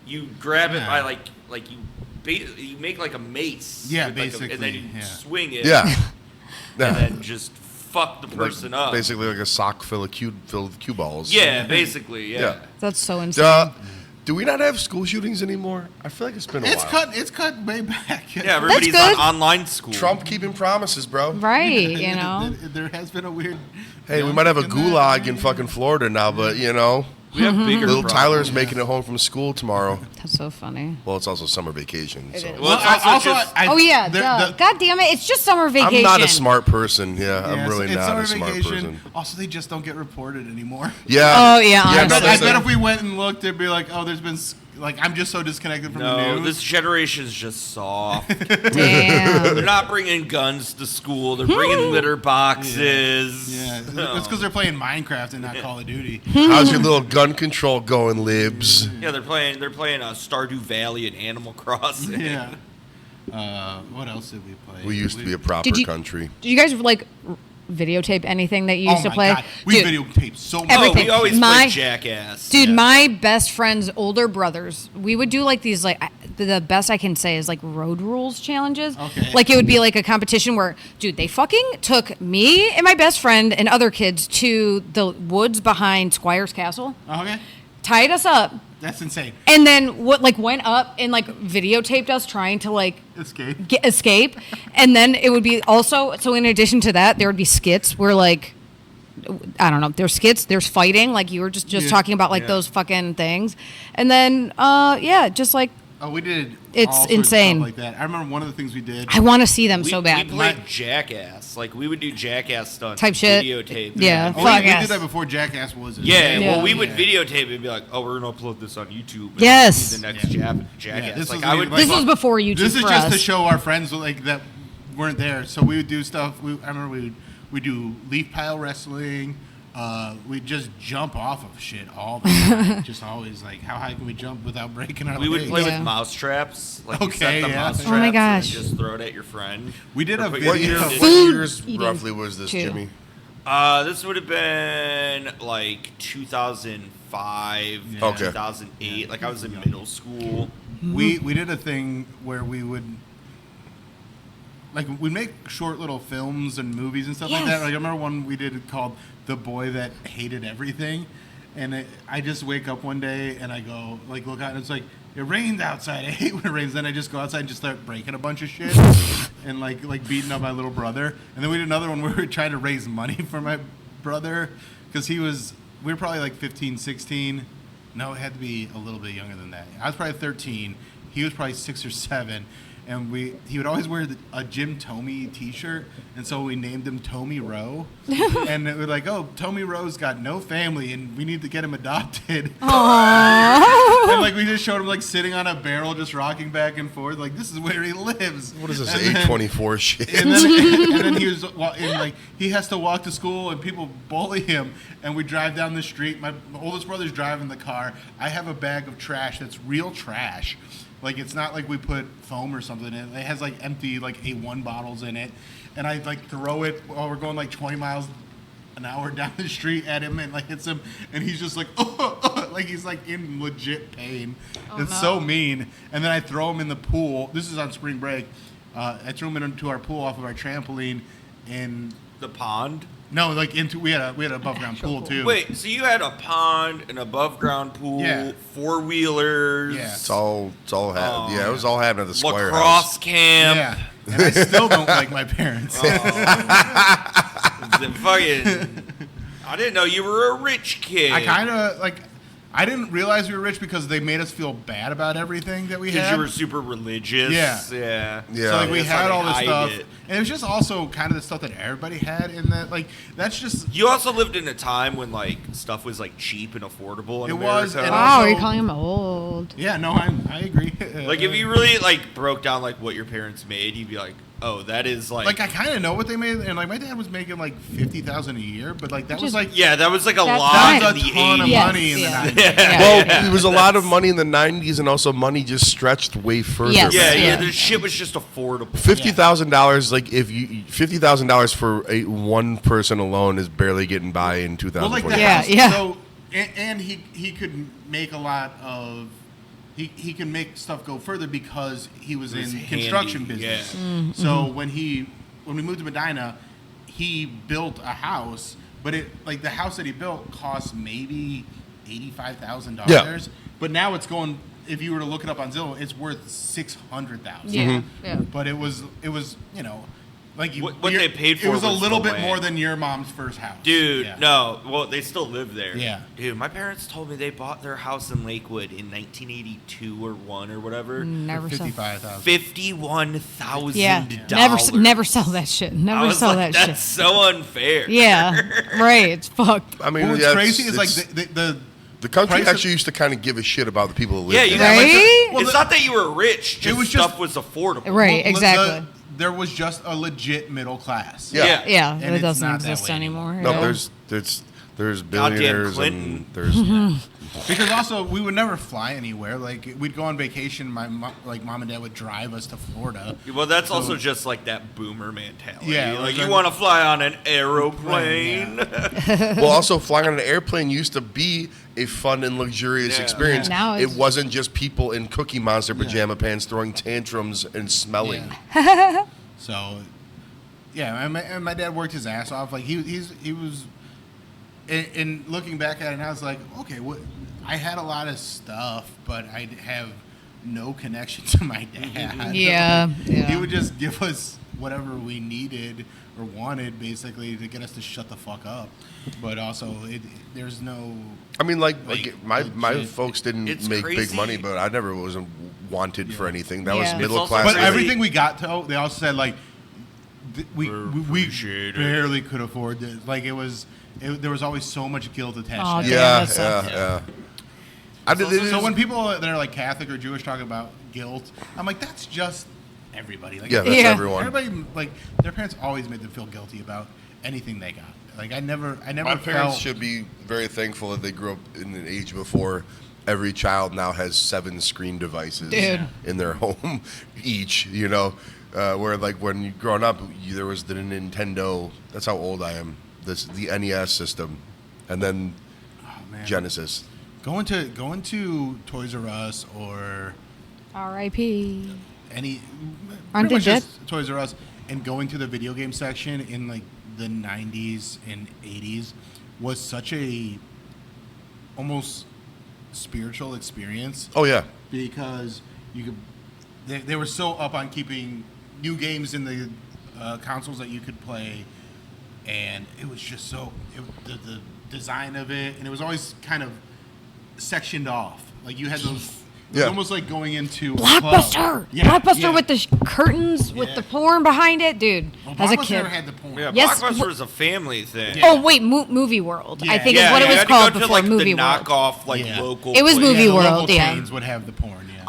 you grab it by Yeah. like you make like a mace, Yeah, with, like, basically, and then you yeah. swing it, Yeah. and Yeah. then just fuck the person up. Basically like a sock filled with cue balls. Yeah, basically, yeah. Yeah. That's so insane. Do we not have school shootings anymore? I feel like it's been a while. It's cut way back. Yeah, everybody's good. on online school. Trump keeping promises, bro. Right, you know. There has been a weird. Hey, we might have a in that, gulag right? in fucking Florida now, but you know, we have bigger little problems. Tyler's making it home from school tomorrow. That's so funny. Well, it's also summer vacation. It So. is. Well, it's also just, Oh yeah, duh. God damn it! It's just summer vacation. I'm not a smart person. Yeah, I'm Yes, really it's not summer a smart vacation. person. Also, they just don't get reported anymore. Yeah. Oh, yeah, no, honestly. I that's bet it. if we went and looked, it'd be like, oh, there's been like I'm just so disconnected from the no, news. this generation's just soft. Damn. They're not bringing guns to school. They're bringing litter boxes. Yeah, No. it's because they're playing Minecraft and not Call of Duty. How's your little gun control going, libs? Yeah, they're playing Stardew Valley and Animal Crossing. Yeah. What else did we play? We used to be a proper Did you- country. Did you guys like videotape anything that you used oh to my play? God. We Dude, videotaped so much. Oh, Everything. we always My- played Jackass. Dude, Yeah. my best friend's older brothers, we would do like these the best I can say is like road rules challenges. Okay. Like it would be like a competition where, dude, they fucking took me and my best friend and other kids to the woods behind Squire's castle, Okay. tied us up, That's insane. and then went up and like videotaped us trying to like Escape. escape. And then it would be also, so in addition to that, there would be skits where like, I don't know, there's skits, there's fighting, like you were just Yeah, talking about like yeah. those fucking things. And then just like, Oh, we did. It's all sorts insane. Of stuff like that. I remember one of the things we did. I want to see them We, so bad. we played Jackass. Like we would do Jackass stunts, Type shit. videotape. Yeah. Oh, Fuck we yes. did that before Jackass was. Yeah, Yeah. well, we would Yeah. videotape it and be like, "Oh, we're gonna upload this on YouTube." And Yes. be the next Yeah. Jackass. this like was I would. like- This was before YouTube This is for just us. to show our friends like that weren't there. So we would do stuff. I remember we do leaf pile wrestling. We'd just jump off of shit all the time. Just always like, how high can we jump without breaking our We would legs? play Yeah. with mouse traps. Like you set Okay, the yeah. mouse Oh traps my gosh. and just throw it at your friend. We did Or a put video- What, your Yeah. hand in. what Food years eating roughly was this, too. Jimmy? This would have been like 2005, Yeah. Okay. 2008. Like I was in middle school. We did a thing where we would like we'd make short little films and movies and stuff like that. Yes. Like I remember one we did called "The Boy That Hated Everything," and I just wake up one day and I go like look out and it's like it rained outside. I hate when it rains. Then I just go outside and just start breaking a bunch of shit and like beating up my little brother. And then we did another one where we tried to raise money for my brother because we were probably like 15, 16. No, it had to be a little bit younger than that. I was probably 13. He was probably 6 or 7. And he would always wear a Jim Tomey T-shirt, and so we named him Tomey Rowe. And it was like, oh, Tomey Rowe's got no family, and we need to get him adopted. And like we just showed him like sitting on a barrel, just rocking back and forth, like this is where he lives. What is this, And then- A24 shit? and then he was and like he has to walk to school and people bully him and we drive down the street. My oldest brother's driving the car. I have a bag of trash that's real trash. Like it's not like we put foam or something in it. It has like empty like A1 bottles in it. And I like throw it while we're going like 20 miles an hour down the street at him and like hits him and he's just like like he's like in legit pain. It's so mean. And then I throw him in the pool. This is on spring break. I threw him into our pool off of our trampoline and The pond. no, like into we had an above ground pool too. Wait, so you had a pond, an above ground pool, Yeah. 4-wheelers, Yeah. It's all yeah, it was all happening at the Squire lacrosse house. camp. Yeah. And I still don't like my parents. The fucking. I didn't know you were a rich kid. I kind of like I didn't realize we were rich because they made us feel bad about everything that we had. Because you were super religious. Yeah. Yeah. Yeah. So like we That's how had they all this hide stuff, it. and it was just also kind of the stuff that everybody had, in that like that's just You also lived in a time when like stuff was like cheap and affordable in It America. was, and Wow, also- you're calling him old. yeah. No, I agree. Like if you really like broke down like what your parents made, you'd be like, oh, that is like I kind of know what they made, and like my dad was making like $50,000 a year, but like that Which was is- like yeah, that was like a That's lot fine. in that's the a ton of 80s. Yes, money in yeah. the 90s. Yeah, Well, yeah. it was a lot of money in the '90s, and also money just stretched way further. Yes. Yeah, back. yeah, the shit was just affordable. $50,000, like if you $50,000 for one person alone is barely getting by in Well, like 2020. the Yeah, house, yeah. So and he could make a lot of. He can make stuff go further because he was It was in handy, construction business. yeah. Mm-hmm. So when we moved to Medina, he built a house, but the house that he built cost maybe $85,000. Yeah. But now it's going. If you were to look it up on Zillow, it's worth $600,000. Yeah, yeah. But it was like you. What they paid for It was a was little the bit more land. than your mom's first house. Dude, Yeah. no. Well, they still live there. Yeah. Dude, my parents told me they bought their house in Lakewood in 1982 or 1 or whatever. Never saw. 55,000. $51,000. Yeah, never sell that shit. I Never was sell like, that that's shit. so unfair. Yeah, right. It's fucked. I mean, What's yeah, crazy is like the the country price of- actually used to kind of give a shit about the people who Yeah, lived you there. got like Right? Well, it's the- not that you were rich, just was stuff just- was affordable. Right, well, exactly. there was just a legit middle class. Yeah. Yeah, And it it's doesn't not that exist way anymore. No, yeah. there's billionaires Clinton. and there's Because also we would never fly anywhere. Like we'd go on vacation. My mom and dad would drive us to Florida. Well, that's also just like that boomer mentality. Yeah, like like you that- want to fly on an aeroplane. well, also flying on an airplane used to be a fun and luxurious Yeah. experience. Now It it's- wasn't just people in Cookie Monster pajama pants throwing tantrums and smelling. Yeah. So, yeah, and my dad worked his ass off. Like he was. And looking back at it, I was like, okay, I had a lot of stuff, but I have no connection to my dad. Yeah, Like, yeah. He would just give us whatever we needed or wanted, basically, to get us to shut the fuck up. But also, there's no. I mean, like Like, my legit. folks didn't It's make crazy. big money, but I never wasn't wanted for anything. That was Yeah. middle It's also class. But crazy. everything we got to, they also said like we Appreciate it. barely could afford this. Like there was always so much guilt attached. Oh, to damn, that. yeah, that yeah, sucks. yeah. I did. it So is- when people that are like Catholic or Jewish talk about guilt, I'm like, that's just everybody. Like, yeah, that's Yeah. everyone. everybody like their parents always made them feel guilty about anything they got. Like I never My felt. parents should be very thankful that they grew up in an age before every child now has 7 screen devices Dude. in their home each. You know, where like when you growing up, there was the Nintendo. That's how old I am. The NES system, and then Oh, man. Genesis. Going to Toys R Us or R.I.P. any Aren't pretty much they dead? just Toys R Us and going to the video game section in like the 90s and 80s was such a almost spiritual experience Oh yeah, because you could they were so up on keeping new games in the consoles that you could play, and it was just so the design of it, and it was always kind of sectioned off. Like you had those. It was Yeah. almost like going into a club. Blockbuster. Yeah, Blockbuster yeah. with the curtains with Yeah. the porn behind it, dude. Well, as a Blockbuster kid. never had the porn. Yeah, Yes, Blockbuster was a family thing. Oh wait, Movie World. I Yeah. think yeah, is what it you was had to called go to, before like, Movie the World. knockoff, like Yeah. local. It was place. Movie the World, local yeah. chains would have the porn. Yeah.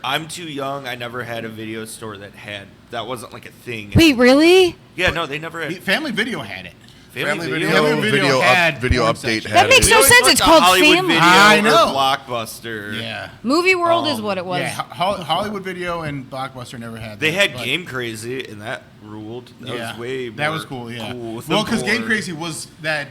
I'm too young. I never had a video store that wasn't like a thing. Wait, really? Yeah, no, they never had. Family Video had it. Family Video, Family Video had video porn update section. had That makes it. no We always sense. went It's to called Hollywood Family. Video I or know. Blockbuster. Yeah. Movie World is what it was. Yeah, Hollywood Video and Blockbuster never had. They that, had but- Game Crazy, and that ruled. That was way more that was cool. Yeah. cool Well, because than Game porn. Crazy was that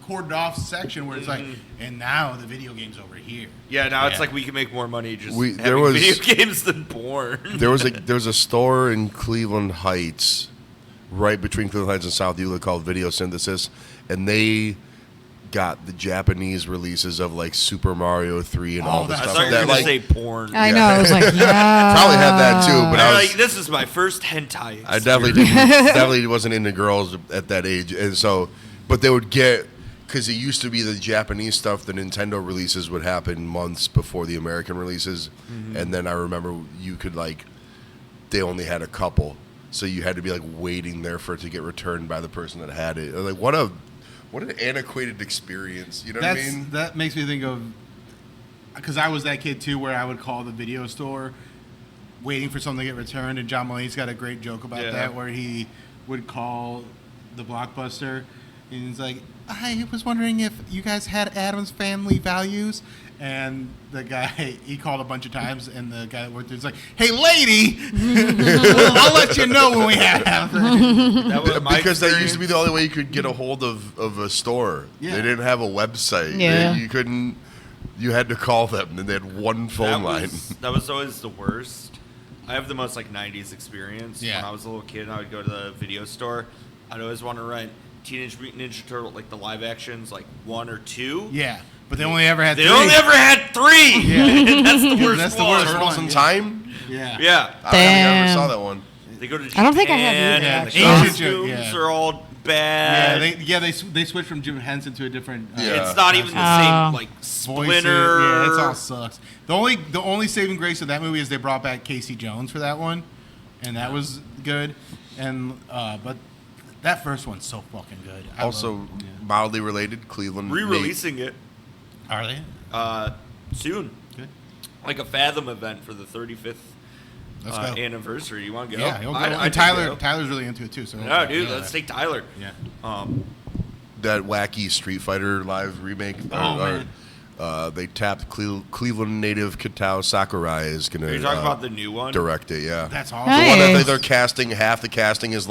cordoned off section where it's like, Mm-hmm. and now the video game's over here. Yeah, now it's Yeah. like we can make more money just There having was- video games than porn. There was a store in Cleveland Heights, right between Cleveland Heights and South Eula, called Video Synthesis, and they got the Japanese releases of like Super Mario 3 and all the that's I stuff. thought you were that gonna like say porn. I know. I was like, yeah. probably had that too, but They're I was like, this is my first hentai. I definitely experience." definitely wasn't into girls at that age, and so, but they would get because it used to be the Japanese stuff, the Nintendo releases would happen months before the American releases, and then I remember you could they only had a couple, so you had to be waiting there for it to get returned by the person that had it. What an antiquated experience, you know what I mean? That makes me think of, because I was that kid too, where I would call the video store waiting for something to get returned, and John Mulaney's got a great joke about that, where he would call the Blockbuster, and he's like, I was wondering if you guys had Addams Family Values, and the guy, he called a bunch of times, and the guy that worked there was like, hey, lady, I'll let you know when we have because that used to be the only way you could get a hold of a store. They didn't have a website. You couldn't. You had to call them, and they had one phone line. That was always the worst. I have the most 90s experience. When I was a little kid and I would go to the video store, I'd always want to rent Teenage Mutant Ninja Turtle, the live actions, 1 or 2. Yeah, but they only ever had 3. They only ever had 3! Yeah. That's the worst That's the one. worst Turtles in Time? Yeah. Yeah. I don't think I ever saw that one. They go to Japan, I don't think I have either, and the actually. costumes are all bad. They switched from Jim Henson to a different. It's not even the same, Splinter. Yeah, it all sucks. The only saving grace of that movie is they brought back Casey Jones for that one, and that was good. And but that first one's so fucking good. Also, mildly related, Cleveland Re-releasing it. Are they? Soon. Good. A Fathom event for the 35th Let's go. anniversary. You want to go? Yeah, he'll go. I and Tyler's really into it too. So no, dude, let's take Tyler. Yeah. that wacky Street Fighter live remake. Man. They tapped Cleveland native Kitao Sakurai is going to. Are you talking about the new one? Direct it, yeah. That's awesome. The one that Nice. they're casting, half the casting is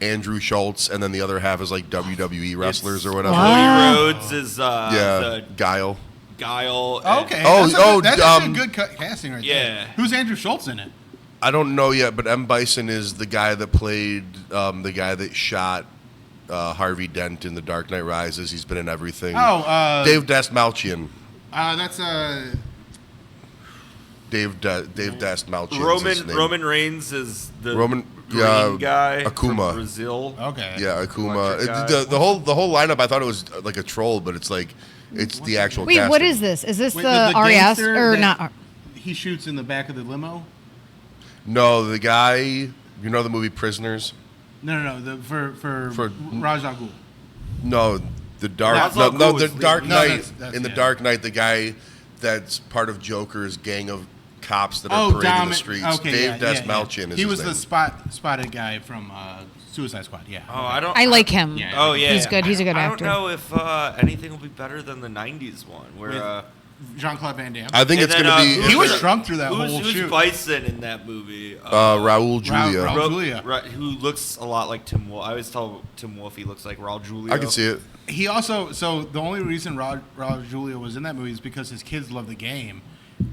Andrew Schultz, and then the other half is WWE wrestlers or whatever. Wow. Cody Rhodes is the Guile. Guile. Okay. That's actually a good casting right there. Who's Andrew Schultz in it? I don't know yet, but M. Bison is the guy that played the guy that shot Harvey Dent in The Dark Knight Rises. He's been in everything. Dave Dastmalchian. That's Dave Dastmalchian. Roman Reigns is the Roman green guy Akuma. from Brazil. okay. Yeah, Akuma. Electric The whole lineup, I thought it was a troll, but it's it's the actual. Wait, casting. what is this? Is this Wait, the RES gangster or that not? He shoots in the back of the limo. No, the guy. You know the movie Prisoners? No. For Raj Al Ghul. No, the Dark. Ra's No, al no, Ghul the is Dark leading. Knight. No, that's- In the yeah. Dark Knight, the guy that's part of Joker's gang of cops that are parading the streets. Okay, Dave yeah. Dastmalchian is He his was name. the spotted guy from Suicide Squad. Yeah. Oh, I don't. I like him. Yeah. Oh yeah, He's good. He's a good I actor. don't know if anything will be better than the '90s one, where Jean-Claude Van Damme. I think And it's then, going to be. he was the- shrunk through that whole who's shoot. Bison in that movie? Raul Julia. Raul Julia. Who looks a lot like Tim Wolf. I always tell Tim Wolf he looks like Raul Julia. I can see it. He also, so the only reason Raul Julia was in that movie is because his kids love the game.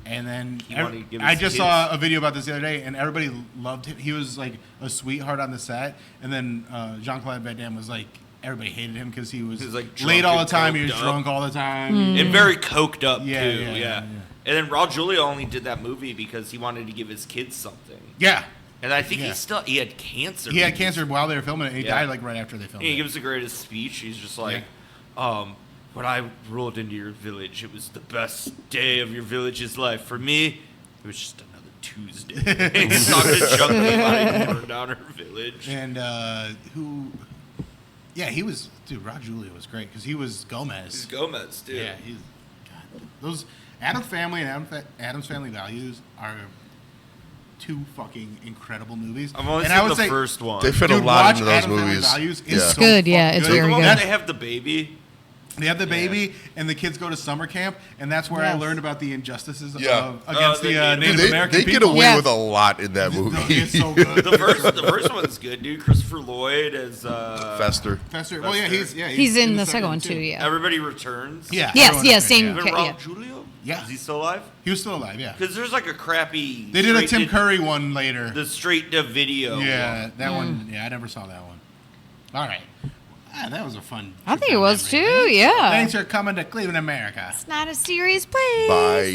And then He wanted to give I his just kids- saw a video about this the other day, and everybody loved him. He was like a sweetheart on the set. And then Jean-Claude Van Damme was like, everybody hated him because he was like, late drunk all the and time. He was coked up. drunk all the time. And very coked up Yeah, too. yeah, Yeah, yeah. And then Raul Julia only did that movie because he wanted to give his kids something. Yeah. And I think Yeah. he had cancer. He had cancer while they were filming it, and he Yeah. died like right after they filmed He it. gives the greatest speech. He's just like, when I rolled into your village, it was the best day of your village's life. For me, it was just another Tuesday. He's talking to Chuck about burn down her village. And he was, dude, Raul Julia was great because he was Gomez. He's Gomez, dude. Yeah, God, those Addams Family and Addams Family Values are two fucking incredible movies. I've only and seen I would the say, first one. They fit dude, a lot watch into those Addams Family movies. Values. Yeah. It's so Good, yeah, fucking it's good. very the one good. where they have the baby. They have the baby, and the kids go to summer camp, and that's where I Yes. learned about the injustices Yeah. against the Native Native Dude, American they get people. away Yeah. with a lot in that No, movie. it's so good. The first one's good, dude. Christopher Lloyd as Fester. Fester. Well, yeah, He's in the second one too. Yeah. Everybody returns. Yeah. Yes. everyone Yeah. is, Same. Even Okay, Raul yeah. Julio? Yeah. Is he still alive? He was still alive. Yeah. Because there's like a crappy. They did a straight Tim to- Curry one later. The straight to video. Yeah, one. that one. Yeah, I never saw that one. All right. That was a fun. I think trip it down was memory too. lane. Yeah. Thanks for coming to Cleveland, America. It's not a serious place. Bye.